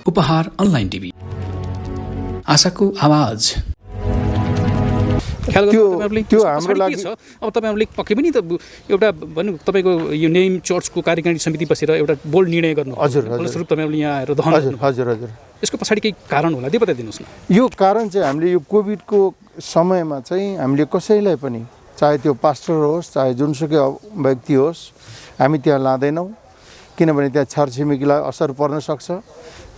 उपहार online TV, आशाको आवाज। त्यो हाम्रो लागि छ। अब तपाईहरुले पक्कै पनि त एउटा भन्नु तपाईको यो नेम चर्चको कार्यकारिणी समिति बसेर एउटा बोल्ड निर्णय गर्नु। हजुर फलस्वरूप तपाईहरुले यहाँ आएर दहन गर्नु। हजुर यसको पछाडी केही कारण होला त्यो बताइदिनुस् न। यो कारण चाहिँ हामीले यो कोभिडको समयमा चाहिँ हामीले कसैलाई पनि चाहे त्यो पास्टर होस् चाहे जुनसुकै व्यक्ति होस् हामी त्यहाँ लाँदैनौँ, किनभने त्यहाँ छरछिमेकीलाई असर पर्न सक्छ।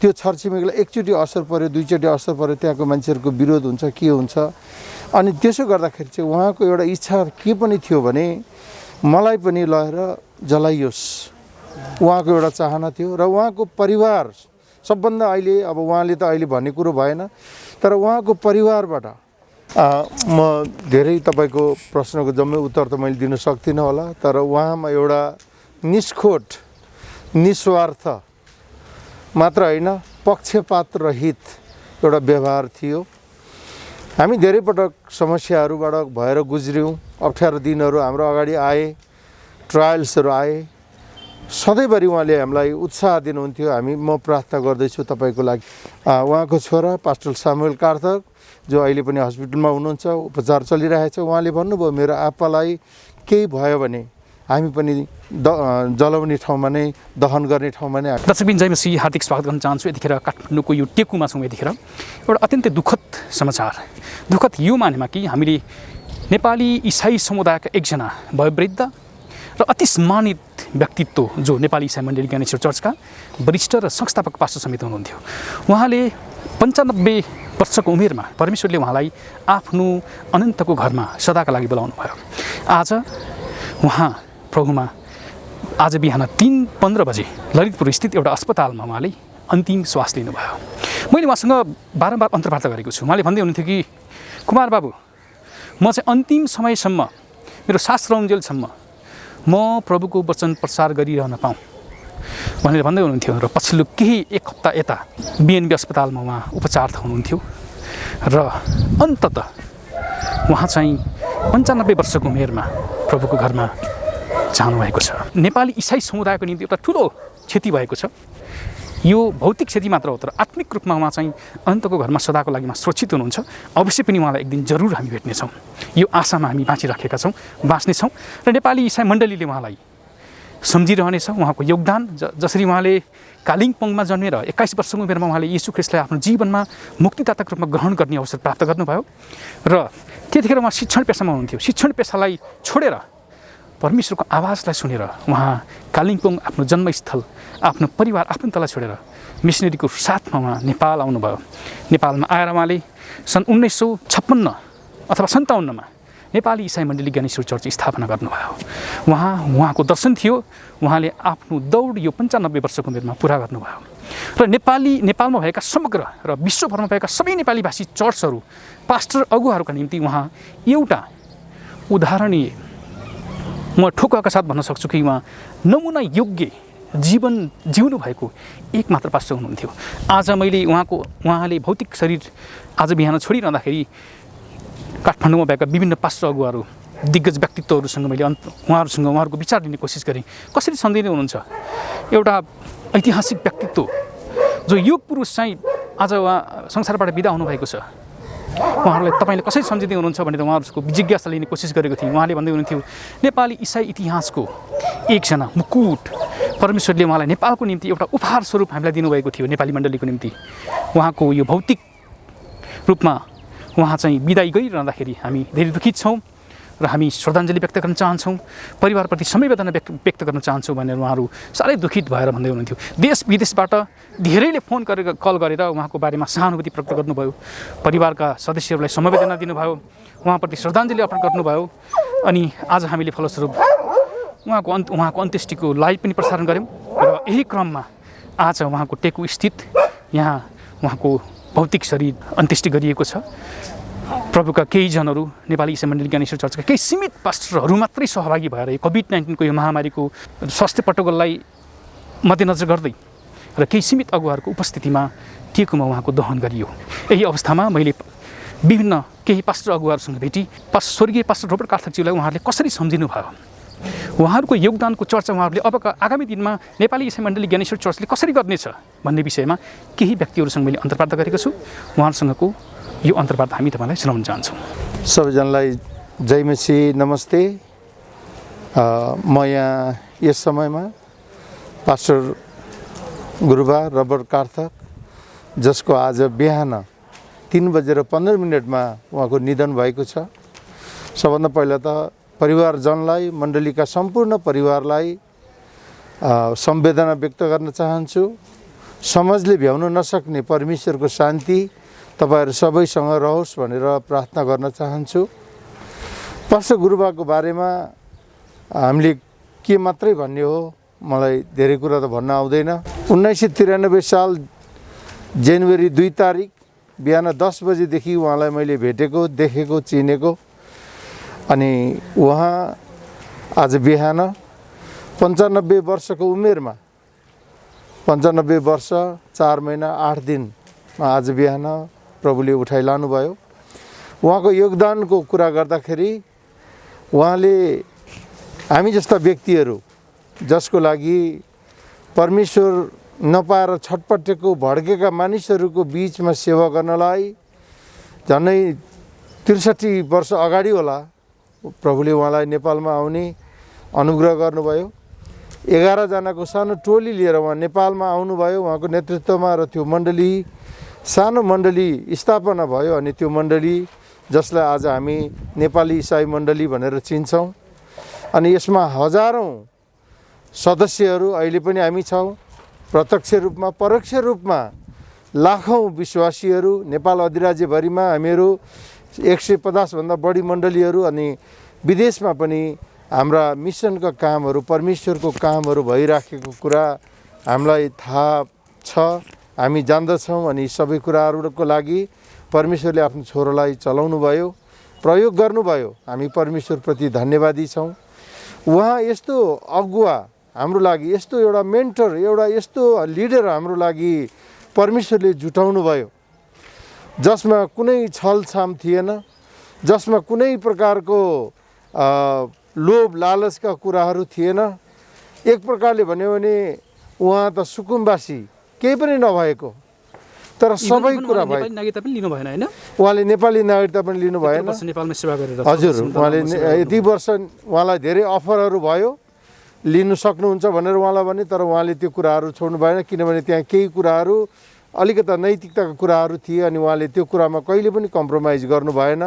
त्यो छरछिमेकीलाई एकचोटि असर पर्यो दुईचोटि असर पर्यो त्यहाँको मान्छेहरूको विरोध हुन्छ के हुन्छ। अनि त्यसो गर्दाखेरि चाहिँ उहाँको एउटा इच्छा के पनि थियो भने मलाई पनि लगेर जलाइयोस्, उहाँको एउटा चाहना थियो। र उहाँको परिवार सबभन्दा अहिले अब उहाँले त अहिले भन्ने कुरो भएन, तर उहाँको परिवारबाट म धेरै तपाईँको प्रश्नको जम्मै उत्तर त मैले दिन सक्दिनँ होला, तर उहाँमा एउटा निष्खोट निस्वार्थ मात्र होइन पक्षपात रहित एउटा व्यवहार थियो। हामी धेरै पटक समस्याहरूबाट भएर गुज्र्यौँ, अप्ठ्यारो दिनहरू हाम्रो अगाडि आए, ट्रायल्सहरू आए, सधैँभरि उहाँले हामीलाई उत्साह दिनुहुन्थ्यो। म प्रार्थना गर्दैछु तपाईँको लागि। उहाँको छोरा पास्टर सामुएल कार्थर जो अहिले पनि हस्पिटलमा हुनुहुन्छ, उपचार चलिरहेछ, उहाँले भन्नुभयो मेरो आप्पालाई केही भयो भने हामी पनि जलाउने ठाउँमा नै दहन गर्ने ठाउँमा नै। दर्शकबिन जय मसीह, हार्दिक स्वागत गर्न चाहन्छु। यतिखेर काठमाडौँको यो टेकुमा छौँ। यतिखेर एउटा अत्यन्तै दुःखद समाचार, दुःखद यो मानेमा कि हामीले नेपाली इसाई समुदायका एकजना वयोवृद्ध र अति सम्मानित व्यक्तित्व जो नेपाली इसाई मण्डली ज्ञानेश्वर चर्चका वरिष्ठ र संस्थापक पास्टर समेत हुनुहुन्थ्यो, उहाँले 95 वर्षको उमेरमा परमेश्वरले उहाँलाई आफ्नो अनन्तको घरमा सदाका लागि बोलाउनु भयो। आज उहाँ प्रभुमा आज बिहान 3:15 बजे ललितपुर स्थित एउटा अस्पतालमा उहाँले अन्तिम श्वास लिनुभयो। मैले उहाँसँग बारम्बार अन्तर्वार्ता गरेको छु। उहाँले भन्दै हुनुहुन्थ्यो कि कुमार बाबु, म चाहिँ अन्तिम समयसम्म, मेरो सास रहन्जेलसम्म म प्रभुको वचन प्रचार गरिरहन पाऊँ भनेर भन्दै हुनुहुन्थ्यो। र पछिल्लो केही एक हप्ता यता बिएनबी अस्पतालमा उहाँ उपचार हुनुहुन्थ्यो र अन्ततः उहाँ चाहिँ 95 वर्षको उमेरमा प्रभुको घरमा जानुभएको छ। नेपाली इसाई समुदायको निम्ति एउटा ठुलो क्षति भएको छ। यो भौतिक क्षति मात्र हो, तर आत्मिक रूपमा उहाँ चाहिँ अन्तको घरमा सदाको लागि सुरक्षित हुनुहुन्छ। अवश्य पनि उहाँलाई एक दिन जरुर हामी भेट्नेछौँ, यो आशामा हामी बाँचिराखेका छौँ, बाँच्नेछौँ। र नेपाली इसाई मण्डलीले उहाँलाई सम्झिरहनेछ। उहाँको योगदान जसरी उहाँले कालिम्पोङमा जन्मेर 21 वर्षको उमेरमा उहाँले येशू ख्रीष्टलाई आफ्नो जीवनमा मुक्तिदाताको रूपमा ग्रहण गर्ने अवसर प्राप्त गर्नुभयो र त्यतिखेर उहाँ शिक्षण पेसामा हुनुहुन्थ्यो। शिक्षण पेसालाई छोडेर परमेश्वरको आवाजलाई सुनेर उहाँ कालिम्पोङ आफ्नो जन्मस्थल, आफ्नो परिवार आफन्तलाई छोडेर मिसनरीको साथमा उहाँ नेपाल आउनुभयो। नेपालमा आएर उहाँले सन् 1956 अथवा 57मा नेपाली इसाई मण्डली ज्ञानेश्वर चर्च स्थापना गर्नुभयो। उहाँको दर्शन थियो, उहाँले आफ्नो दौड यो 95 वर्षको उमेरमा पुरा गर्नुभयो। र नेपालमा भएका समग्र र विश्वभरमा भएका सबै नेपाली भाषी चर्चहरू, पास्टर अगुवाहरूका निम्ति उहाँ एउटा उदाहरणीय, म ठोक्काका साथ भन्न सक्छु कि उहाँ नमुना योग्य जीवन जिउनु भएको एकमात्र पास्टर हुनुहुन्थ्यो। आज मैले उहाँले भौतिक शरीर आज बिहान छोडिरहँदाखेरि काठमाडौँमा भएका विभिन्न पास्टर अगुवाहरू, दिग्गज व्यक्तित्वहरूसँग मैले उहाँहरूको विचार लिने कोसिस गरेँ। कसरी सम्झिँदै हुनुहुन्छ एउटा ऐतिहासिक व्यक्तित्व जो युग पुरुष चाहिँ आज उहाँ संसारबाट बिदा हुनुभएको छ, उहाँहरूलाई तपाईँले कसरी सम्झिँदै हुनुहुन्छ भनेर उहाँहरूको जिज्ञासा लिने कोसिस गरेको थिएँ। उहाँले भन्दै हुनुहुन्थ्यो नेपाली इसाई इतिहासको एकजना मुकुट परमेश्वरले उहाँलाई नेपालको निम्ति एउटा उपहार स्वरूप हामीलाई दिनुभएको थियो, नेपाली मण्डलीको निम्ति। उहाँको यो भौतिक रूपमा उहाँ चाहिँ बिदाई गरिरहँदाखेरि हामी धेरै दुखित छौँ र हामी श्रद्धाञ्जली व्यक्त गर्न चाहन्छौँ, परिवारप्रति समवेदना व्यक्त गर्न चाहन्छौँ भनेर उहाँहरू साह्रै दुखित भएर भन्दै हुनुहुन्थ्यो। देश विदेशबाट धेरैले फोन गरेर कल गरेर उहाँको बारेमा सहानुभूति प्रकट गर्नुभयो, परिवारका सदस्यहरूलाई समवेदना दिनुभयो, उहाँप्रति श्रद्धाञ्जली अर्पण गर्नुभयो। अनि आज हामीले फलस्वरूप उहाँको अन्त्येष्टिको लाइभ पनि प्रसारण गऱ्यौँ र यही क्रममा आज उहाँको टेकु स्थित यहाँ उहाँको भौतिक शरीर अन्त्येष्टि गरिएको छ। प्रभुका केही जनहरू, नेपाली इसाई मण्डली ज्ञानेश्वर चर्चका केही सीमित पास्टरहरू मात्रै सहभागी भएर कोभिड-19 को यो महामारीको स्वास्थ्य प्रोटोकललाई मध्यनजर गर्दै र केही सीमित अगुवाहरूको उपस्थितिमा टेकुमा उहाँको दहन गरियो। यही अवस्थामा मैले विभिन्न केही पास्टर अगुवाहरूसँग भेटी स्वर्गीय पास्टर रोबर्ट कार्थकज्यूलाई उहाँहरूले कसरी सम्झिनु भयो, उहाँहरूको योगदानको चर्चा उहाँहरूले अब आगामी दिनमा नेपाली इसाई मण्डली ज्ञानेश्वर चर्चले कसरी गर्नेछ भन्ने विषयमा केही व्यक्तिहरूसँग मैले अन्तर्वार्ता गरेको छु। उहाँहरूसँगको यो अन्तर्वार्ता हामी तपाईँलाई सुनाउन चाहन्छौँ। सबैजनालाई जय मसीह, नमस्ते। म यहाँ यस समयमा पास्टर गुरुबा रबर्ट कार्थक, जसको आज बिहान 3:15 उहाँको निधन भएको छ। सबभन्दा पहिला त परिवारजनलाई, मण्डलीका सम्पूर्ण परिवारलाई संवेदना व्यक्त गर्न चाहन्छु। समाजले भ्याउन नसक्ने परमेश्वरको शान्ति तपाईहरु सबैसँग रहोस् भनेर प्रार्थना गर्न चाहन्छु। पास्टर गुरुबाको बारेमा हामीले के मात्रै भन्ने हो, मलाई धेरै कुरा त भन्न आउँदैन। 1993 साल जनवरी 2 तारिक बिहान 10 बजेदेखि उहाँलाई मैले भेटेको, देखेको, चिनेको। अनि उहाँ आज बिहान 95 वर्षको उमेरमा, 95 वर्ष 4 महिना 8 दिनमा आज बिहान प्रभुले उठाइ लानुभयो। उहाँको योगदानको कुरा गर्दाखेरि उहाँले हामी जस्ता व्यक्तिहरू जसको लागि परमेश्वर नपाएर छटपटेको भड्केका मानिसहरूको बीचमा सेवा गर्नलाई झन्डै 63 वर्ष अगाडि होला प्रभुले उहाँलाई नेपालमा आउने अनुग्रह गर्नुभयो। 11 जनाको सानो टोली लिएर उहाँ नेपालमा आउनुभयो उहाँको नेतृत्वमा, र त्यो मण्डली सानो मण्डली स्थापना भयो। अनि त्यो मण्डली जसलाई आज हामी नेपाली इसाई मण्डली भनेर चिन्छौँ। अनि यसमा हजारौं सदस्यहरू अहिले पनि हामी छौँ। प्रत्यक्ष रूपमा, परोक्ष रूपमा लाखौं विश्वासीहरू नेपाल अधिराज्यभरिमा हामीहरू 150 भन्दा बढी मण्डलीहरू, अनि विदेशमा पनि हाम्रा मिसनका कामहरू, परमेश्वरको कामहरू भइराखेको कुरा हामीलाई थाहा छ, हामी जान्दछौँ। अनि सबै कुराहरूको लागि परमेश्वरले आफ्नो छोरालाई चलाउनु भयो, प्रयोग गर्नुभयो। हामी परमेश्वरप्रति धन्यवादी छौँ। उहाँ यस्तो अगुवा हाम्रो लागि, यस्तो एउटा मेन्टर, एउटा यस्तो लिडर हाम्रो लागि परमेश्वरले जुटाउनु भयो, जसमा कुनै छलछाम थिएन, जसमा कुनै प्रकारको लोभ लालचका कुराहरू थिएन। एक प्रकारले भन्यो भने उहाँ त सुकुम्बासी केही पनि नभएको, तर सबै कुरा भयो। उहाँले नेपाली नागरिकता पनि लिनु भएन। हजुर, उहाँले यति वर्ष उहाँलाई धेरै अफरहरू भयो, लिनु सक्नुहुन्छ भनेर उहाँलाई भने, तर उहाँले त्यो कुराहरू छोड्नु भएन, किनभने त्यहाँ केही कुराहरू अलिकता नैतिकताका कुराहरू थिए। अनि उहाँले त्यो कुरामा कहिले पनि कम्प्रोमाइज गर्नु भएन,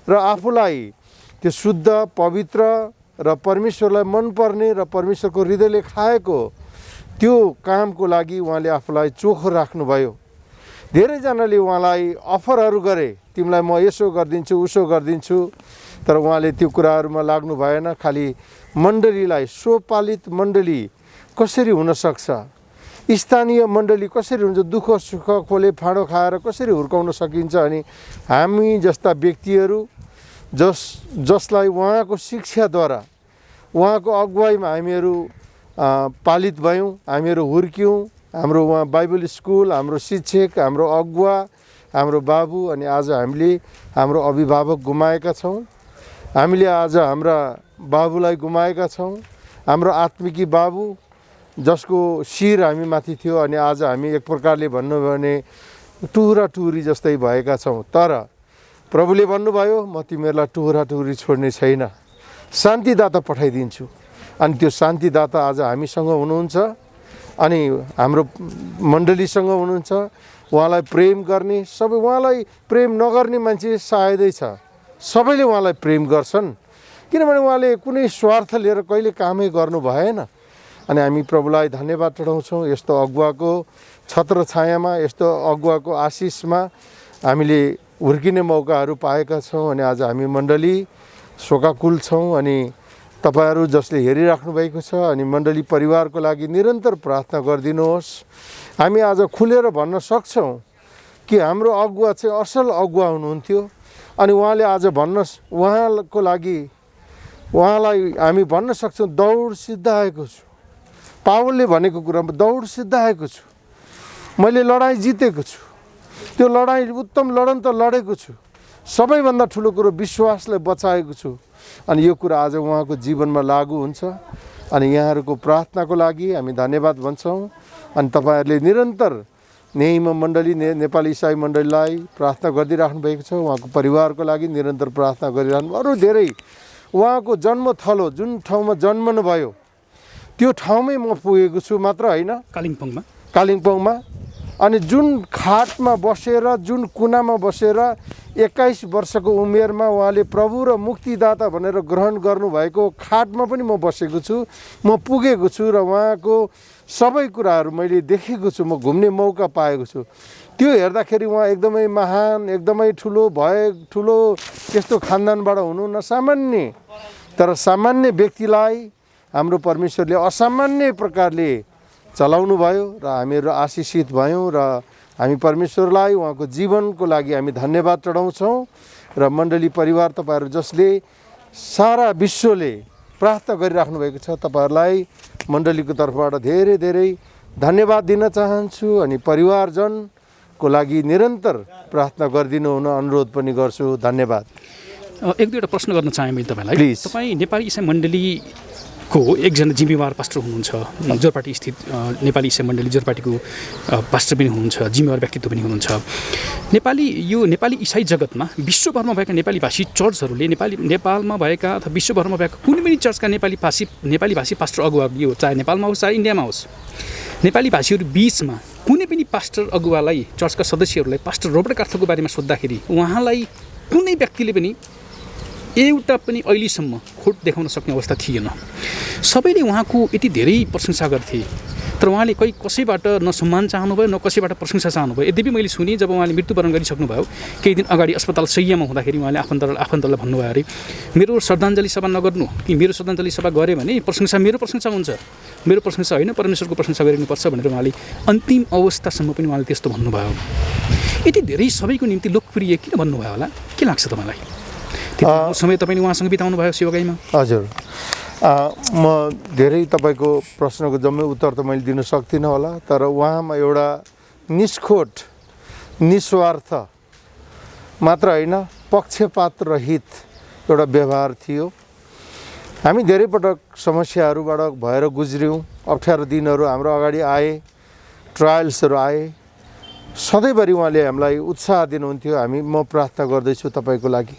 र आफूलाई त्यो शुद्ध, पवित्र र परमेश्वरलाई मनपर्ने र परमेश्वरको हृदयले खाएको त्यो कामको लागि उहाँले आफूलाई चोखो राख्नुभयो। धेरैजनाले उहाँलाई अफरहरू गरे, तिमीलाई म यसो गरिदिन्छु, उसो गरिदिन्छु, तर उहाँले त्यो कुराहरूमा लाग्नु भएन। खालि मण्डलीलाई, स्वपालित मण्डली कसरी हुनसक्छ, स्थानीय मण्डली कसरी हुन्छ, दुःख सुख खोले फाँडो खाएर कसरी हुर्काउन सकिन्छ। अनि हामी जस्ता व्यक्तिहरू जसलाई उहाँको शिक्षाद्वारा, उहाँको अगुवाईमा हामीहरू पालित भयौँ, हामीहरू हुर्क्यौँ। हाम्रो उहाँ बाइबल स्कुल, हाम्रो शिक्षक, हाम्रो अगुवा, हाम्रो बाबु, अनि आज हामीले हाम्रो अभिभावक गुमाएका छौँ। हामीले आज हाम्रा बाबुलाई गुमाएका छौँ, हाम्रो आत्मिकी बाबु जसको शिर हामी माथि थियो। अनि आज हामी एक प्रकारले भन्नु भने टुहुरा टुहुरी जस्तै भएका छौँ। तर प्रभुले भन्नुभयो, म तिमीहरूलाई टुहुरा टुहुरी छोड्ने छैन, शान्तिदाता पठाइदिन्छु। अनि त्यो शान्तिदाता आज हामीसँग हुनुहुन्छ, अनि हाम्रो मण्डलीसँग हुनुहुन्छ। उहाँलाई प्रेम गर्ने, सबै, उहाँलाई प्रेम नगर्ने मान्छे सायदै छ, सबैले उहाँलाई प्रेम गर्छन्, किनभने उहाँले कुनै स्वार्थ लिएर कहिले कामै गर्नु भएन। अनि हामी प्रभुलाई धन्यवाद चढाउँछौँ यस्तो अगुवाको छत्र छायामा, यस्तो अगुवाको आशिषमा हामीले हुर्किने मौकाहरू पाएका छौँ। अनि आज हामी मण्डली शोकाकुल छौँ। अनि तपाईहरू जसले हेरिराख्नु भएको छ, अनि मण्डली परिवारको लागि निरन्तर प्रार्थना गरिदिनुहोस्। हामी आज खुलेर भन्न सक्छौँ कि हाम्रो अगुवा चाहिँ असल अगुवा हुनुहुन्थ्यो। अनि उहाँले आज उहाँको लागि उहाँलाई हामी भन्न सक्छौँ, दौड सिद्धाएको छु। पावलले भनेको कुरामा दौड सिद्धाएको छु, मैले लडाइँ जितेको छु, त्यो लडाइँ उत्तम लडन त लडेको छु, सबैभन्दा ठुलो कुरो विश्वासलाई बचाएको छु। अनि यो कुरा आज उहाँको जीवनमा लागू हुन्छ। अनि यहाँहरूको प्रार्थनाको लागि हामी धन्यवाद भन्छौँ। अनि तपाईँहरूले निरन्तर नेहिम मण्डली नेपाली इसाई मण्डलीलाई प्रार्थना गरिदिइराख्नु भएको छ। उहाँको परिवारको लागि निरन्तर प्रार्थना गरिरहनु। अरू धेरै उहाँको जन्मथलो जुन ठाउँमा जन्मनुभयो त्यो ठाउँमै म पुगेको छु मात्र होइन, कालिम्पोङमा। अनि जुन खाटमा बसेर, जुन कुनामा बसेर 21 वर्षको उमेरमा उहाँले प्रभु र मुक्तिदाता भनेर ग्रहण गर्नुभएको खाटमा पनि म बसेको छु, म पुगेको छु र उहाँको सबै कुराहरू मैले देखेको छु, म घुम्ने मौका पाएको छु। त्यो हेर्दाखेरि उहाँ एकदमै महान, एकदमै ठुलो त्यस्तो खानदानबाट हुनुहुन्न, सामान्य। तर सामान्य व्यक्तिलाई हाम्रो परमेश्वरले असामान्य प्रकारले चलाउनु भयो र हामीहरू आशिषित भयौँ र हामी परमेश्वरलाई उहाँको जीवनको लागि हामी धन्यवाद चढाउँछौँ। र मण्डली परिवार तपाईँहरू जसले सारा विश्वले प्रार्थना गरिराख्नु भएको छ, तपाईँहरूलाई मण्डलीको तर्फबाट धेरै धेरै धन्यवाद दिन चाहन्छु। अनि परिवारजनको लागि निरन्तर प्रार्थना गरिदिनु हुन अनुरोध पनि गर्छु। धन्यवाद। एक दुईवटा प्रश्न गर्न चाहे मैले तपाईँलाई। प्लिज। तपाईँ नेपाली इसाई मण्डलीको एकजना जिम्मेवार पास्टर हुनुहुन्छ, जोरपाटी स्थित नेपाली इसाई मण्डली जोरपाटीको पास्टर पनि हुनुहुन्छ, जिम्मेवार व्यक्तित्व पनि हुनुहुन्छ। नेपाली इसाई जगतमा विश्वभरमा भएका नेपाली भाषी चर्चहरूले नेपालमा भएका अथवा विश्वभरमा भएका कुनै पनि चर्चका नेपाली भाषी पास्टर अगुवा, यो चाहे नेपालमा होस् चाहे इन्डियामा होस्, नेपाली भाषीहरू बिचमा कुनै पनि पास्टर अगुवालाई, चर्चका सदस्यहरूलाई पास्टर रोबर्ट कार्थोको बारेमा सोद्धाखेरि उहाँलाई कुनै व्यक्तिले पनि एउटा पनि अहिलेसम्म खोट देखाउन सक्ने अवस्था थिएन। सबैले उहाँको यति धेरै प्रशंसा गर्थे, तर उहाँले कसैबाट न सम्मान चाहनुभयो न कसैबाट प्रशंसा चाहनुभयो। यद्यपि मैले सुने जब उहाँले मृत्युवरण गरिसक्नुभयो केही दिन अगाडि अस्पताल शय्यामा हुँदाखेरि उहाँले आफन्तलाई भन्नुभयो अरे, मेरो श्रद्धाञ्जली सभा नगर्नु, कि मेरो श्रद्धाञ्जली सभा गऱ्यो भने मेरो प्रशंसा हुन्छ, मेरो प्रशंसा होइन परमेश्वरको प्रशंसा गरिनुपर्छ भनेर उहाँले अन्तिम अवस्थासम्म पनि उहाँले त्यस्तो भन्नुभयो। यति धेरै सबैको निम्ति लोकप्रिय किन भन्नुभयो होला, के लाग्छ तपाईँलाई? समय तपाईँले उहाँसँग बिताउनु भयो सेवागाईमा। हजुर, म धेरै तपाईँको प्रश्नको जम्मै उत्तर त मैले दिन सक्दिनँ होला, तर उहाँमा एउटा निष्खोट, निस्वार्थ मात्र होइन, पक्षपात रहित एउटा व्यवहार थियो। हामी धेरै पटक समस्याहरूबाट भएर गुज्र्यौँ, अप्ठ्यारो दिनहरू हाम्रो अगाडि आए, ट्रायल्सहरू आए। सधैँभरि उहाँले हामीलाई उत्साह दिनुहुन्थ्यो, म प्रार्थना गर्दैछु तपाईँको लागि।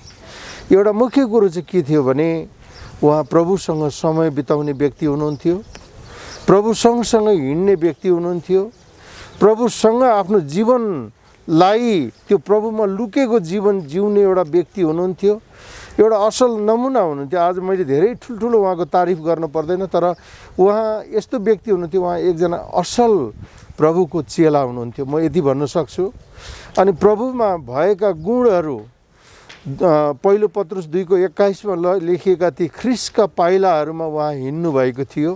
एउटा मुख्य कुरो चाहिँ के थियो भने उहाँ प्रभुसँग समय बिताउने व्यक्ति हुनुहुन्थ्यो, प्रभु सँगसँगै हिँड्ने व्यक्ति हुनुहुन्थ्यो, प्रभुसँग आफ्नो जीवनलाई त्यो प्रभुमा लुकेको जीवन जिउने एउटा व्यक्ति हुनुहुन्थ्यो, एउटा असल नमुना हुनुहुन्थ्यो। आज मैले धेरै ठुल्ठुलो उहाँको तारिफ गर्न पर्दैन, तर उहाँ यस्तो व्यक्ति हुनुहुन्थ्यो, उहाँ एकजना असल प्रभुको चेला हुनुहुन्थ्यो, म यति भन्न सक्छु। अनि प्रभुमा भएका गुणहरू पहिलो पत्रुस 2:21 लेखिएका ती ख्रिस्टका पाइलाहरूमा उहाँ हिँड्नु भएको थियो।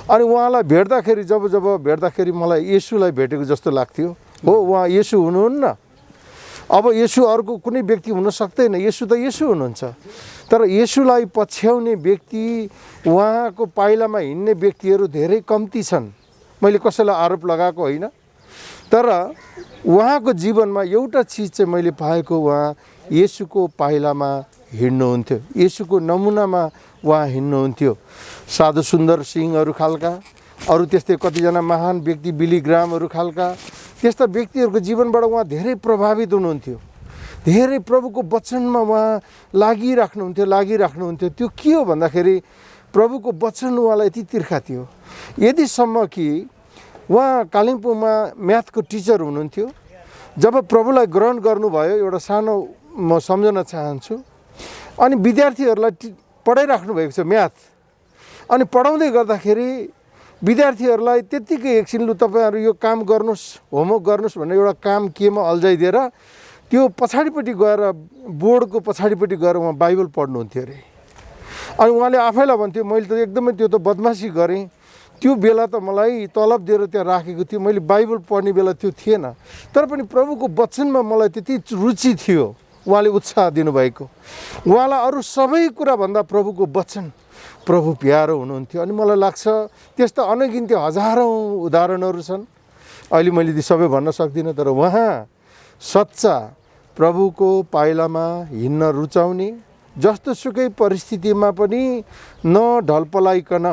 अनि उहाँलाई भेट्दाखेरि जब भेट्दाखेरि मलाई येशूलाई भेटेको जस्तो लाग्थ्यो। हो, उहाँ येशू हुनुहुन्न, अब येशू अर्को कुनै व्यक्ति हुन सक्दैन, येशू त येशू हुनुहुन्छ। तर येशूलाई पछ्याउने व्यक्ति, उहाँको पाइलामा हिँड्ने व्यक्तिहरू धेरै कम्ती छन्। मैले कसैलाई आरोप लगाएको होइन, तर उहाँको जीवनमा एउटा चिज चाहिँ मैले पाएको, उहाँ येशूको पाइलामा हिँड्नुहुन्थ्यो, येशूको नमुनामा उहाँ हिँड्नुहुन्थ्यो। साधु सुन्दर सिंहहरू खालका, अरू त्यस्तै कतिजना महान व्यक्ति, बिली ग्रामहरू खालका त्यस्ता व्यक्तिहरूको जीवनबाट उहाँ धेरै प्रभावित हुनुहुन्थ्यो। धेरै प्रभुको वचनमा उहाँ लागिराख्नुहुन्थ्यो। त्यो के हो भन्दाखेरि प्रभुको वचन उहाँलाई यति तिर्खा थियो, यतिसम्म कि उहाँ कालिम्पोङमा म्याथको टिचर हुनुहुन्थ्यो। जब प्रभुलाई ग्रहण गर्नुभयो, एउटा सानो म सम्झन चाहन्छु, अनि विद्यार्थीहरूलाई पढाइराख्नु भएको छ म्याथ। अनि पढाउँदै गर्दाखेरि विद्यार्थीहरूलाई त्यत्तिकै एकछिन लु तपाईँहरू यो काम गर्नुहोस्, होमवर्क गर्नुहोस् भनेर एउटा काम केमा अल्झाइदिएर त्यो पछाडिपट्टि गएर, बोर्डको पछाडिपट्टि गएर उहाँ बाइबल पढ्नुहुन्थ्यो अरे। अनि उहाँले आफैलाई भन्थ्यो, मैले त एकदमै त्यो त बदमासी गरेँ, त्यो बेला त मलाई तलब दिएर त्यहाँ राखेको थियो, मैले बाइबल पढ्ने बेला त्यो थिएन, तर पनि प्रभुको वचनमा मलाई त्यति रुचि थियो। उहाँले उत्साह दिनुभएको, उहाँलाई अरू सबै कुराभन्दा प्रभुको वचन, प्रभु प्यारो हुनुहुन्थ्यो। अनि मलाई लाग्छ त्यस्ता अनगिन्ती हजारौँ उदाहरणहरू छन्, अहिले मैले ती सबै भन्न सक्दिनँ, तर उहाँ सच्चा प्रभुको पाइलामा हिँड्न रुचाउने, जस्तोसुकै परिस्थितिमा पनि नढलपलाइकन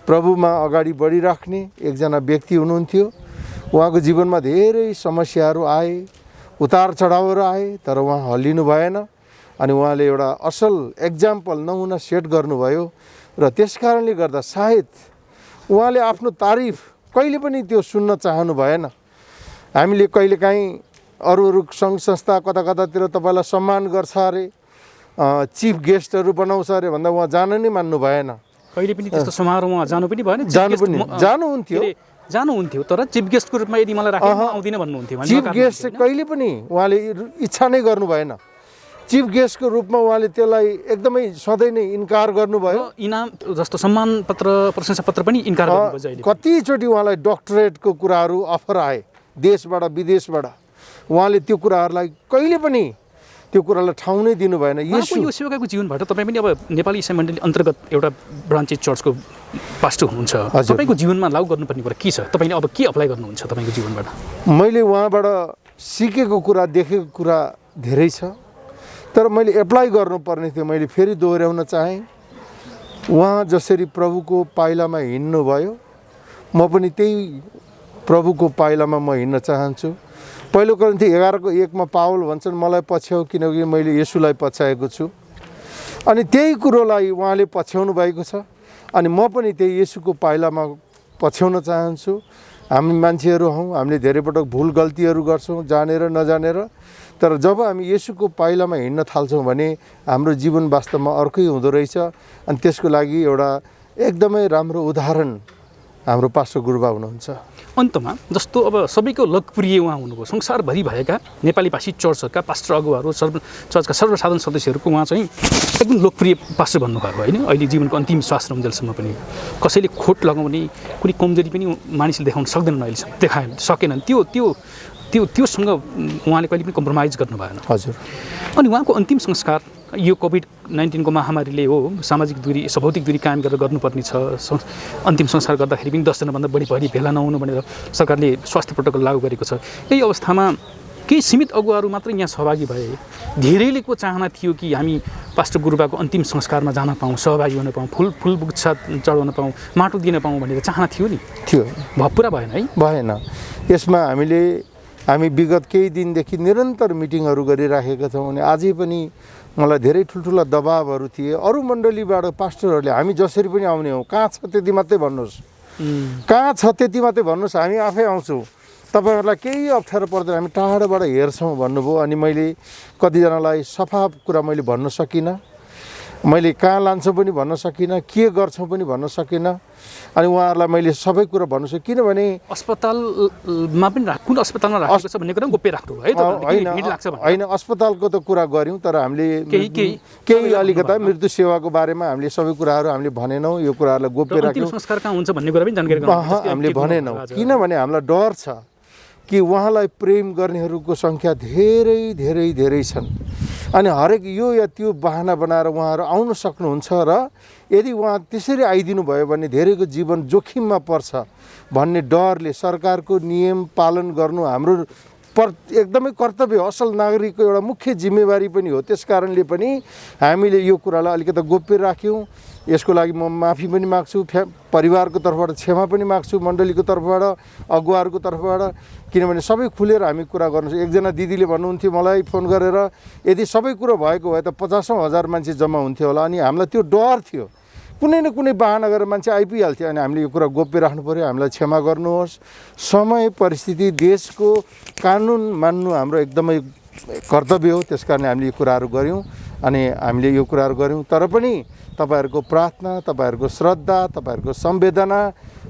प्रभुमा अगाडि बढिराख्ने एकजना व्यक्ति हुनुहुन्थ्यो। उहाँको जीवनमा धेरै समस्याहरू आए, उतार चढावहरू आए, तर उहाँ हल्लिनु भएन अनि उहाँले एउटा असल एक्जाम्पल नमुना सेट गर्नुभयो र त्यस कारणले गर्दा सायद उहाँले आफ्नो तारिफ कहिले पनि त्यो सुन्न चाहनु भएन। हामीले कहिलेकाहीँ अरू सङ्घ संस्था कता कतातिर तपाईँलाई सम्मान गर्छ अरे, चिफ गेस्टहरू बनाउँछ अरे भन्दा उहाँ जान नै मान्नु भएन। कहिले पनि त्यस्तो समारोहमा जानु पनि भएन। जानुहुन्थ्यो तर चिफ गेस्टको रूपमा यदि मलाई राखेर आउँदिन भन्नुहुन्थ्यो। चिफ गेस्ट चाहिँ कहिले पनि उहाँले इच्छा नै गर्नु भएन। चिफ गेस्टको रूपमा उहाँले त्यसलाई एकदमै सधैँ नै इन्कार गर्नुभयो। इनाम जस्तो सम्मान पत्र प्रशंसा पत्र पनि इन्कार गर्नुभयो। कतिचोटि उहाँलाई डक्टरेटको कुराहरू अफर आए देशबाट विदेशबाट, उहाँले त्यो कुराहरूलाई कहिले पनि त्यो कुरालाई ठाउँ नै दिनु भएन। यो सेवकाको जीवनबाट तपाईँ पनि अब नेपाली इसाई मण्डली अन्तर्गत एउटा ब्रान्चेस चर्चको पास्टर हुनुहुन्छ, तपाईँको जीवनमा लागू गर्नुपर्ने कुरा के छ? तपाईँले अब के अप्लाई गर्नुहुन्छ तपाईँको जीवनबाट? मैले उहाँबाट सिकेको कुरा, देखेको कुरा धेरै छ, तर मैले एप्लाई गर्नुपर्ने थियो। मैले फेरि दोहोऱ्याउन चाहेँ, उहाँ जसरी प्रभुको पाइलामा हिँड्नुभयो म पनि त्यही प्रभुको पाइलामा म हिँड्न चाहन्छु। पहिलो कोरिन्थी 11:1 पावल भन्छन्, मलाई पछ्याऊ किनकि मैले येशूलाई पछ्याएको छु। अनि त्यही कुरोलाई उहाँले पछ्याउनु भएको छ अनि म पनि त्यही येशूको पाइलामा पछ्याउन चाहन्छु। हामी मान्छेहरू हौँ, हामीले धेरै पटक भुल गल्तीहरू गर्छौँ जानेर नजानेर, तर जब हामी येशूको पाइलामा हिँड्न थाल्छौँ भने हाम्रो जीवन वास्तवमा अर्कै हुँदो रहेछ। अनि त्यसको लागि एउटा एकदमै राम्रो उदाहरण हाम्रो पास्टर गुरुबा हुनुहुन्छ। अन्तमा जस्तो अब सबैको लोकप्रिय उहाँ हुनुभयो, संसारभरि भएका नेपाली भाषी चर्चहरूका पास्टर अगुवाहरू, चर्चका सर्वसाधारण सदस्यहरूको उहाँ चाहिँ एकदम लोकप्रिय पास्टर भन्नुभएको होइन। अहिले जीवनको अन्तिम श्वास रन्जेलसम्म पनि कसैले खोट लगाउने, कुनै कमजोरी पनि मानिसले देखाउन सक्दैनन्, अहिलेसम्म देखाए सकेनन्। त्योसँग उहाँले कहिले पनि कम्प्रोमाइज गर्नु भएन। हजुर। अनि उहाँको अन्तिम संस्कार यो कोभिड-19 को महामारीले हो, सामाजिक दूरी, भौतिक दूरी कायम गरेर गर्नुपर्ने छ। अन्तिम संस्कार गर्दाखेरि पनि 10 जनाभन्दा बढी भेला नहुनु भनेर सरकारले स्वास्थ्य प्रोटोकल लागू गरेको छ। यही अवस्थामा केही सीमित अगुवाहरू मात्र यहाँ सहभागी भए। धेरैले को चाहना थियो कि हामी पास्टर गुरुबाको अन्तिम संस्कारमा जान पाऊँ, सहभागी हुन पाऊँ, फुल गुच्छा चढाउन पाऊँ, माटो दिन पाऊँ भनेर चाहना थियो नि, पुरा भएन है? भएन। यसमा हामी विगत केही दिनदेखि निरन्तर मिटिङहरू गरिराखेका छौँ अनि अझै पनि मलाई धेरै ठुल्ठुला दबाबहरू थिए अरू मण्डलीबाट। पास्टरहरूले हामी जसरी पनि आउने हो, कहाँ छ त्यति मात्रै भन्नुहोस्, कहाँ छ त्यति मात्रै भन्नुहोस्, हामी आफै आउँछौँ, तपाईँहरूलाई केही अप्ठ्यारो पर्दैन, हामी टाढोबाट हेर्छौँ भन्नुभयो। अनि मैले कतिजनालाई सफा कुरा मैले भन्न सकिनँ, मैले कहाँ लान्छौँ पनि भन्न सकिनँ, के गर्छौँ पनि भन्न सकिनँ। अनि उहाँहरूलाई मैले सबै कुरा भन्नु सक्छु, किनभने अस्पतालमा पनि कुन अस्पतालमा राखेको छ भन्ने कुरा गोप्य राख्नु है त? होइन, अस्पतालको त कुरा गऱ्यौँ, तर हामीले केही अलिकता मृत्यु सेवाको बारेमा हामीले सबै कुराहरू हामीले भनेनौँ। यो कुराहरूलाई गोप्य राख्यौँ। संस्कार कहाँ हुन्छ भन्ने कुरा पनि जानकारी हामीले भनेनौँ, किनभने हामीलाई डर छ कि उहाँलाई प्रेम गर्नेहरूको सङ्ख्या धेरै छन् अनि हरेक यो या त्यो बहाना बनाएर उहाँहरू आउन सक्नुहुन्छ र यदि उहाँ त्यसरी आइदिनु भयो भने धेरैको जीवन जोखिममा पर्छ भन्ने डरले सरकारको नियम पालन गर्नु हाम्रो एकदमै कर्तव्य, असल नागरिकको एउटा मुख्य जिम्मेवारी पनि हो। त्यसकारणले पनि हामीले यो कुरालाई अलिकति गोप्य राख्यौँ। यसको लागि म माफी पनि माग्छु, परिवारको तर्फबाट क्षमा पनि माग्छु, मण्डलीको तर्फबाट, अगुवाहरूको तर्फबाट, किनभने सबै खुलेर हामी कुरा गर्नु। एकजना दिदीले भन्नुहुन्थ्यो मलाई फोन गरेर, यदि सबै कुरो भएको भए त 50,000 मान्छे जम्मा हुन्थ्यो होला। अनि हामीलाई त्यो डर थियो, कुनै न कुनै बहाना गरेर मान्छे आइपुगिहाल्थ्यो। अनि हामीले यो कुरा गोप्य राख्नु पऱ्यो, हामीलाई क्षमा गर्नुहोस्। समय, परिस्थिति, देशको कानुन मान्नु हाम्रो एकदमै कर्तव्य हो, त्यसकारण हामीले यो कुराहरू गऱ्यौँ अनि हामीले यो कुराहरू गऱ्यौँ। तर पनि तपाईँहरूको प्रार्थना, तपाईँहरूको श्रद्धा, तपाईँहरूको संवेदना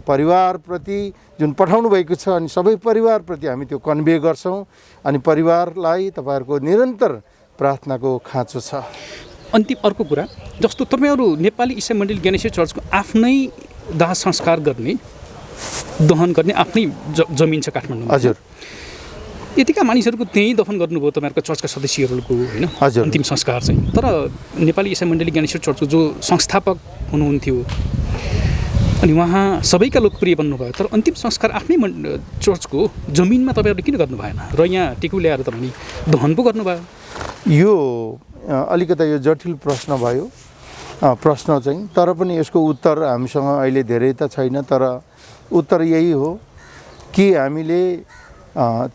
परिवारप्रति जुन पठाउनु भएको छ अनि सबै परिवारप्रति हामी त्यो कन्भे गर्छौँ अनि परिवारलाई तपाईँहरूको निरन्तर प्रार्थनाको खाँचो छ। अन्तिम अर्को कुरा, जस्तो तपाईँहरू नेपाली इसाई मण्डली ज्ञानेश्वर चर्चको आफ्नै दाह संस्कार गर्ने, दहन गर्ने आफ्नै जमिन छ काठमाडौँमा। हजुर। यतिका मानिसहरूको त्यहीँ दफन गर्नुभयो तपाईँहरूको चर्चका सदस्यहरूको होइन अन्तिम संस्कार चाहिँ। तर नेपाली इसाई मण्डली ज्ञानेश्वर चर्चको जो संस्थापक हुनुहुन्थ्यो अनि उहाँ सबैका लोकप्रिय बन्नुभयो, तर अन्तिम संस्कार आफ्नै चर्चको जमिनमा तपाईँहरूले किन गर्नु भएन र यहाँ टेकु ल्याएर तपाईँले दहन पो गर्नुभयो? यो अलिकता यो जटिल प्रश्न भयो प्रश्न चाहिँ, तर पनि यसको उत्तर हामीसँग अहिले धेरै त छैन, तर उत्तर यही हो कि हामीले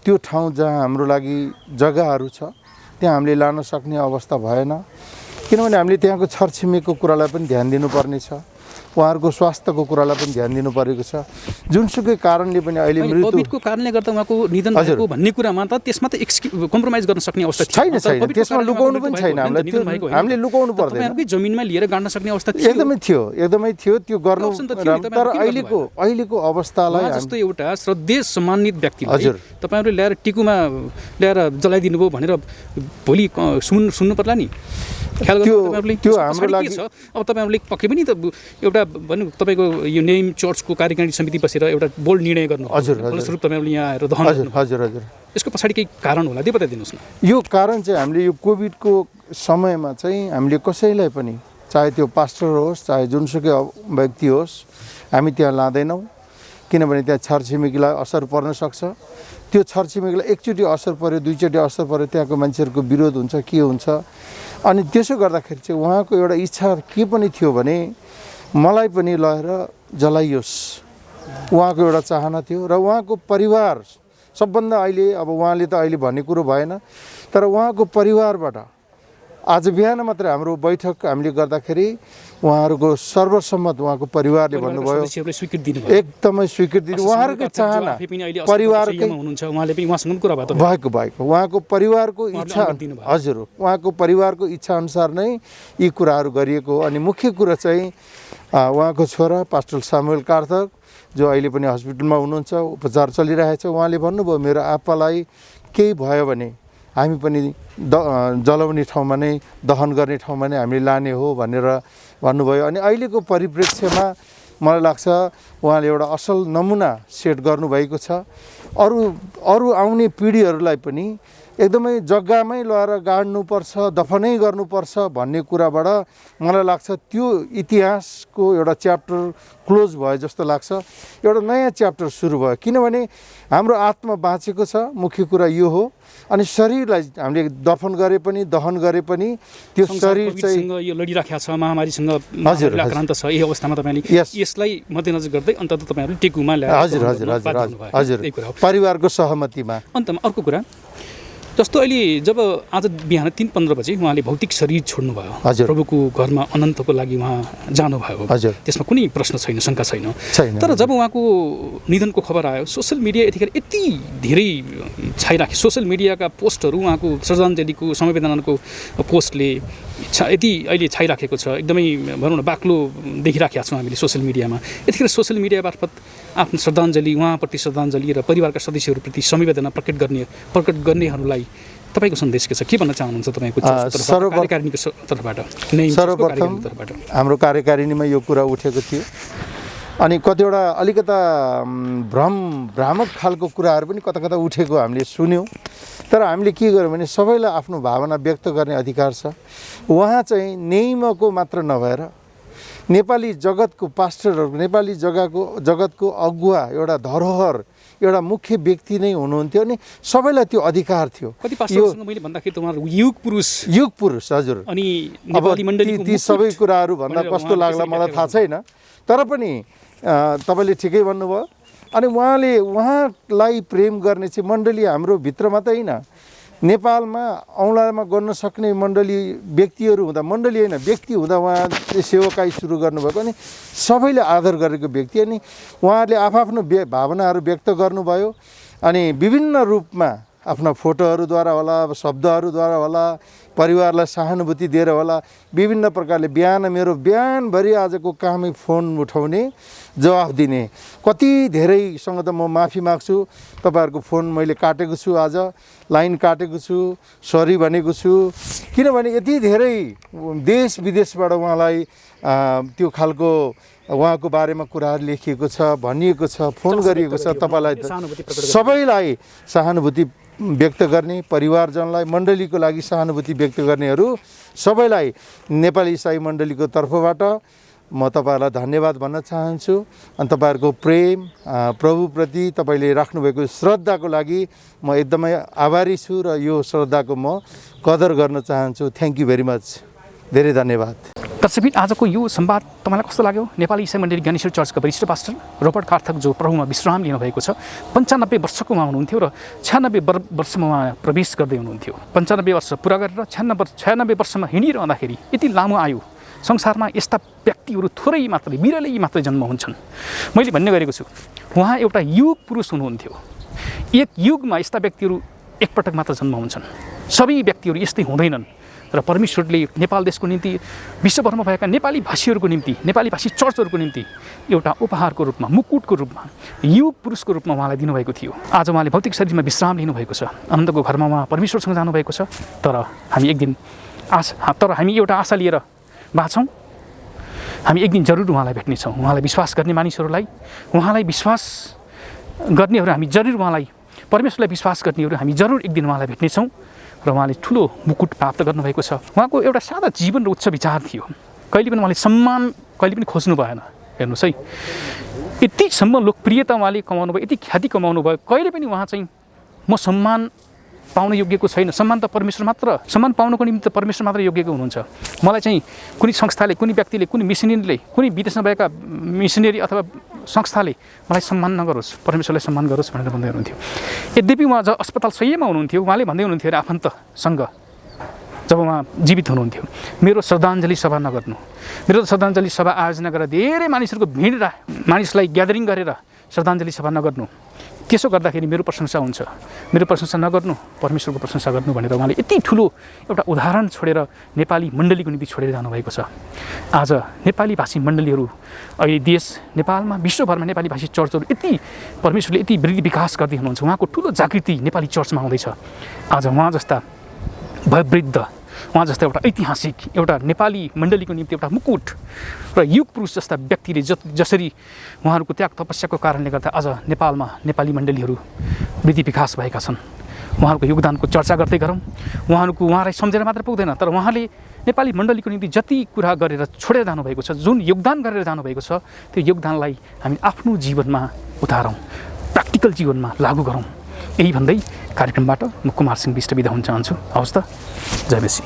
त्यो ठाउँ जहाँ हाम्रो लागि जग्गाहरू छ त्यहाँ हामीले लान सक्ने अवस्था भएन, किनभने हामीले त्यहाँको छरछिमेकको कुरालाई पनि ध्यान दिनुपर्ने छ, उहाँहरूको स्वास्थ्यको कुरालाई पनि ध्यान दिनु परेको छ। जुनसुकै कारणले पनि अहिले मृत्यु कोभिडको कारणले गर्दा उहाँको निधन भएको भन्ने कुरामा त त्यसमा त कम्प्रोमाइज गर्न सक्ने अवस्था छैन, त्यसमा लुकाउनु पनि छैन, हामीले लुकाउनु पर्दैन, तपाईहरुकै जमिनमा लिएर गाड्न सक्ने अवस्था एकदमै थियो त्यो गर्नु, तर अहिलेको अवस्थालाई जस्तो एउटा श्रद्धेय सम्मानित व्यक्तिलाई तपाईहरुले ल्याएर टिकुमा ल्याएर जलाइदिनु भयो भनेर भोलि सुन्नु पर्ला नि, ख्याल गर्नु त्यो हाम्रो लागि छ। अब तपाईहरुले पक्कै पनि त एउटा भन्नु तपाईको यो नेम चर्चको कार्यकारिणी समिति बसेर एउटा बोल्ड निर्णय गर्नु, फलस्वरूप तपाईहरुले यहाँ आएर दहन गर्नु। हजुर यसको पछाडि केही कारण होला, त्यो बताइदिनुस् न। यो कारण चाहिँ हामीले यो कोभिडको समयमा चाहिँ हामीले कसैलाई पनि, चाहे त्यो पास्टर होस् चाहे जुनसुकै व्यक्ति होस्, हामी त्यहाँ लाँदैनौँ, किनभने त्यहाँ छरछिमेकीलाई असर पर्न सक्छ। त्यो छरछिमेकीलाई एकचोटि असर पर्यो, दुईचोटि असर पर्यो, त्यहाँको मान्छेहरूको विरोध हुन्छ, के हुन्छ। अनि त्यसो गर्दाखेरि चाहिँ उहाँको एउटा इच्छा के पनि थियो भने मलाई पनि लगेर जलाइयोस्, उहाँको एउटा चाहना थियो। र उहाँको परिवार सबभन्दा अहिले, अब उहाँले त अहिले भन्ने कुरो भएन, तर उहाँको परिवारबाट आज बिहान मात्र हाम्रो बैठक हामीले गर्दाखेरि उहाँहरूको सर्वसम्मत उहाँको परिवारले भन्नुभयो, एकदमै स्वीकृति दिनु, उहाँहरूकै चाहना, परिवारकै भएको उहाँको परिवारको इच्छा, हजुर उहाँको परिवारको इच्छा अनुसार नै यी कुराहरू गरिएको हो। अनि मुख्य कुरा चाहिँ उहाँको छोरा पास्टर सामुएल कार्थक जो अहिले पनि हस्पिटलमा हुनुहुन्छ, उपचार चलिरहेछ, उहाँले भन्नुभयो मेरो आप्पालाई केही भयो भने हामी पनि जलाउने ठाउँमा नै, दहन गर्ने ठाउँमा नै हामीले लाने हो भनेर भन्नुभयो। अनि अहिलेको परिप्रेक्ष्यमा मलाई लाग्छ उहाँले एउटा असल नमुना सेट गर्नुभएको छ। अरू आउने पिँढीहरूलाई पनि एकदमै जग्गामै लगाएर गाड्नुपर्छ, दफनै गर्नुपर्छ भन्ने कुराबाट मलाई लाग्छ त्यो इतिहासको एउटा च्याप्टर क्लोज भयो जस्तो लाग्छ, एउटा नयाँ च्याप्टर सुरु भयो। किनभने हाम्रो आत्मा बाँचेको छ, मुख्य कुरा यो हो। अनि शरीरलाई हामीले दफन गरे पनि दहन गरे पनि त्यो शरीर चाहिँ यो लडिराखेको छ, महामारीसँग आक्रान्त छ, यही अवस्थामा तपाईले यसलाई मध्यनजर गर्दै अन्ततः तपाईहरुले टेकुमा ल्याएर हजुर परिवारको सहमतिमा। अन्तमा अर्को कुरा, जस्तो अहिले जब आज बिहान 3:15 बजे उहाँले भौतिक शरीर छोड्नुभयो, प्रभुको घरमा अनन्तको लागि उहाँ जानुभयो, त्यसमा कुनै प्रश्न छैन, शङ्का छैन। तर जब उहाँको निधनको खबर आयो, सोसियल मिडिया यतिखेर यति धेरै छाइराखे, सोसियल मिडियाका पोस्टहरू, उहाँको श्रद्धाञ्जलीको समवेदनाको पोस्टले यति अहिले छाइराखेको छ, एकदमै भनौँ न बाक्लो देखिराखेका छौँ हामीले सोसियल मिडियामा। यतिखेर सोसियल मिडिया मार्फत आफ्नो श्रद्धाञ्जली, उहाँप्रति श्रद्धाञ्जली र परिवारका सदस्यहरूप्रति समवेदना प्रकट गर्नेहरूलाई तपाईँको सन्देश के छ, के भन्न चाहनुहुन्छ तपाईँको कार्यकारिणीको तर्फबाट? सर्वप्रथम हाम्रो कार्यकारिणीमा यो कुरा उठेको थियो, अनि कतिवटा अलिकता भ्रामक खालको कुराहरू पनि कता कता उठेको हामीले सुन्यौँ। तर हामीले के गर्यौँ भने सबैलाई आफ्नो भावना व्यक्त गर्ने अधिकार छ। उहाँ चाहिँ नेइमको मात्र नभएर नेपाली जगतको पास्टरहरू, नेपाली जगतको अगुवा, एउटा धरोहर, एउटा मुख्य व्यक्ति नै हुनुहुन्थ्यो। अनि सबैलाई त्यो अधिकार थियो। कति पास्टरसँग मैले भन्दाखेरि उहाँहरू युग पुरुष हजुर, अनि नेपाली मण्डलीको ती सबै कुराहरू भन्दा कस्तो लाग्ला मलाई थाहा छैन, तर पनि तपाईँले ठिकै भन्नुभयो। अनि उहाँलाई प्रेम गर्ने चाहिँ मण्डली हाम्रो भित्र मात्रै होइन, नेपालमा औँलामा गर्न सक्ने मण्डली व्यक्तिहरू हुँदा, मण्डली होइन व्यक्ति हुँदा उहाँ सेवकाई सुरु गर्नुभएको, अनि सबैले आदर गरेको व्यक्ति। अनि उहाँहरूले आफ्नो भावनाहरू व्यक्त गर्नुभयो, अनि विभिन्न रूपमा आफ्ना फोटोहरूद्वारा होला, शब्दहरूद्वारा होला, परिवारलाई सहानुभूति दिएर होला, विभिन्न प्रकारले मेरो बिहानभरि आजको कामै फोन उठाउने, जवाफ दिने। कति धेरैसँग त म माफी माग्छु, तपाईँहरूको फोन मैले काटेको छु, आज लाइन काटेको छु, सरी भनेको छु, किनभने यति धेरै देश विदेशबाट उहाँलाई त्यो खालको उहाँको बारेमा कुराहरू लेखिएको छ, भनिएको छ, फोन गरिएको छ। तपाईँलाई सबैलाई सहानुभूति व्यक्त गर्ने, परिवारजनलाई, मण्डलीको लागि सहानुभूति व्यक्त गर्नेहरू सबैलाई नेपाली इसाई मण्डलीको तर्फबाट म तपाईँहरूलाई धन्यवाद भन्न चाहन्छु अनि तपाईँहरूको प्रेम प्रभुप्रति तपाईँले राख्नुभएको श्रद्धाको लागि म एकदमै आभारी छु र यो श्रद्धाको म कदर गर्न चाहन्छु। Thank you very much. धेरै धन्यवाद। दर्शकबिन आजको यो संवाद तपाईँलाई कस्तो लाग्यो? नेपाली इसाई मण्डली ज्ञानेश्वर चर्चका वरिष्ठ पास्टर रोबर्ट कार्थक जो प्रभुमा विश्राम लिनुभएको छ, 95 वर्षको उहाँ हुनुहुन्थ्यो र 96 वर्षमा उहाँ प्रवेश गर्दै हुनुहुन्थ्यो। 95 वर्ष पुरा गरेर 96 वर्षमा हिँडिरहँदाखेरि यति लामो आयु संसारमा यस्ता व्यक्तिहरू थोरै मात्रै बिरलै मात्रै जन्म हुन्छन्। मैले भन्ने गरेको छु, उहाँ एउटा युग पुरुष हुनुहुन्थ्यो। एक युगमा यस्ता व्यक्तिहरू एकपटक मात्र जन्म हुन्छन्। सबै व्यक्तिहरू यस्तै हुँदैनन् र परमेश्वरले नेपाल देशको निम्ति, विश्वभरमा भएका नेपाली भाषीहरूको निम्ति, नेपाली भाषी चर्चहरूको निम्ति एउटा उपहारको रूपमा, मुकुटको रूपमा, युग पुरुषको रूपमा उहाँलाई दिनुभएको थियो। आज उहाँले भौतिक शरीरमा विश्राम लिनुभएको छ, आनन्दको घरमा उहाँ परमेश्वरसँग जानुभएको छ। तर हामी एउटा आशा लिएर बाँच्छौँ। हामी एक दिन जरुर उहाँलाई भेट्नेछौँ। उहाँलाई विश्वास गर्ने मानिसहरूलाई, उहाँलाई विश्वास गर्नेहरू हामी जरुर, उहाँलाई परमेश्वरलाई विश्वास गर्नेहरू हामी जरुर एक दिन उहाँलाई भेट्नेछौँ र उहाँले ठुलो मुकुट प्राप्त गर्नुभएको छ। उहाँको एउटा सादा जीवन र उच्च विचार थियो। कहिले पनि उहाँले सम्मान कहिले पनि खोज्नु भएन। हेर्नुहोस् है, यतिसम्म लोकप्रियता उहाँले कमाउनु भयो, यति ख्याति कमाउनु भयो, कहिले पनि उहाँ चाहिँ म सम्मान पाउन योग्यको छैन। सम्मान त परमेश्वर मात्र, सम्मान पाउनको निम्ति त परमेश्वर मात्र योग्यको हुनुहुन्छ। मलाई चाहिँ कुनै संस्थाले, कुनै व्यक्तिले, कुनै मिसनरीले, कुनै विदेशमा भएका मिसनरी अथवा संस्थाले मलाई सम्मान नगरोस्, परमेश्वरलाई सम्मान गरोस् भनेर भन्दै हुनुहुन्थ्यो। यद्यपि उहाँ जब अस्पताल शय्यामा हुनुहुन्थ्यो, उहाँले भन्दै हुनुहुन्थ्यो आफन्तसँग जब उहाँ जीवित हुनुहुन्थ्यो, मेरो श्रद्धाञ्जली सभा नगर्नु, मेरो श्रद्धाञ्जली सभा आयोजना गरेर धेरै मानिसहरूको भिड मानिसलाई ग्यादरिङ गरेर श्रद्धाञ्जली सभा नगर्नु, त्यसो गर्दाखेरि मेरो प्रशंसा हुन्छ, मेरो प्रशंसा नगर्नु, परमेश्वरको प्रशंसा गर्नु भनेर उहाँले यति ठुलो एउटा उदाहरण छोडेर नेपाली मण्डलीको निम्ति छोडेर जानुभएको छ। आज नेपाली भाषी मण्डलीहरू अहिले देश नेपालमा, विश्वभरमा नेपाली भाषी चर्चहरू यति परमेश्वरले यति वृद्धि विकास गर्दै हुनुहुन्छ। उहाँको ठुलो जागृति नेपाली चर्चमा हुँदैछ। आज उहाँ जस्ता वयोवृद्ध, उहाँ जस्ता एउटा ऐतिहासिक, एउटा नेपाली मण्डलीको निम्ति एउटा मुकुट र युग पुरुष जस्ता व्यक्तिले जसरी उहाँहरूको त्याग तपस्याको कारणले गर्दा आज नेपालमा नेपाली मण्डलीहरू वृद्धि विकास भएका छन्। उहाँहरूको योगदानको चर्चा गर्दै गरौँ। उहाँलाई सम्झेर मात्र पुग्दैन, तर उहाँले नेपाली मण्डलीको निम्ति जति कुरा गरेर छोडेर जानुभएको छ, जुन योगदान गरेर जानुभएको छ, त्यो योगदानलाई हामी आफ्नो जीवनमा उतारौँ, प्र्याक्टिकल जीवनमा लागू गरौँ। यही भन्दै कार्यक्रमबाट म कुमार सिंह विष्ट बिदा हुन चाहन्छु। हवस् त, जय मसी।